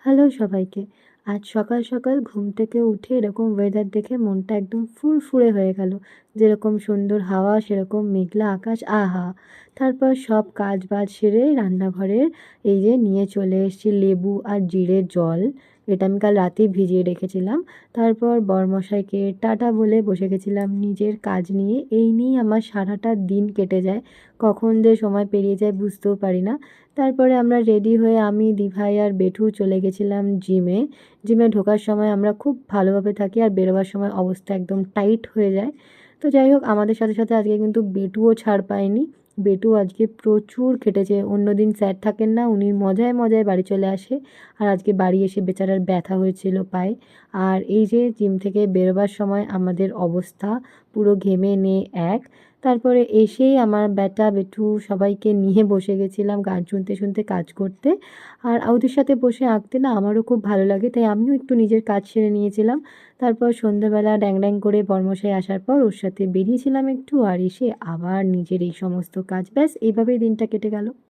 Hello সবাইকে। আজ সকাল, সকাল ঘুম থেকে উঠে এরকম ওয়েদার দেখে মনটা একদম ফুরফুরে হয়ে গেল। যেরকম সুন্দর হাওয়া সেরকম মেঘলা আকাশ, আহা! তারপর সব কাজ-বাজ সেরে রান্নাঘরের এই যে নিয়ে চলে এসেছি লেবু আর জিরের জল। এটা আমি কাল রাতেই ভিজিয়ে রেখেছিলাম। তারপর বরমশাইকে টাটা বলে বসে গেছিলাম নিজের কাজ নিয়ে। এই নিয়েই আমার সারাটা দিন কেটে যায়। কখন যে সময় পেরিয়ে যায় বুঝতেও পারি না। তারপরে আমরা রেডি হয়ে আমি, দিভাই আর বেঠু চলে গেছিলাম জিমে। জিমে ঢোকার সময় আমরা খুব ভালোভাবে থাকি আর বেরোবার সময় অবস্থা একদম টাইট হয়ে যায়। তো যাই হোক আমাদের সাথে, সাথে আজকে কিন্তু বেটুও ছাড় পায়নি। বেটু আজকে প্রচুর খেটেছে। অন্যদিন স্যার থাকেন না, উনি মজায়, মজায় বাড়ি চলে আসে। আর আজকে বাড়ি এসে বেচারার ব্যথা হয়েছিল পায়ে। আর এই যে জিম থেকে বেরোবার সময় আমাদের অবস্থা পুরো ঘেমে এক। তারপরে এসেই আমার ব্যাটা, বেটু সবাইকে নিয়ে বসে গেছিলাম গান শুনতে, শুনতে কাজ করতে। আর ওদের সাথে বসে আঁকতে না আমারও খুব ভালো লাগে, তাই আমিও একটু নিজের কাজ সেরে নিয়েছিলাম। তারপর সন্ধ্যেবেলা ড্যাং ড্যাং করে বরমশাই আসার পর ওর সাথে বেরিয়েছিলাম একটু, আর এসে আবার নিজের এই সমস্ত কাজ। ব্যাস এইভাবেই দিনটা কেটে গেল।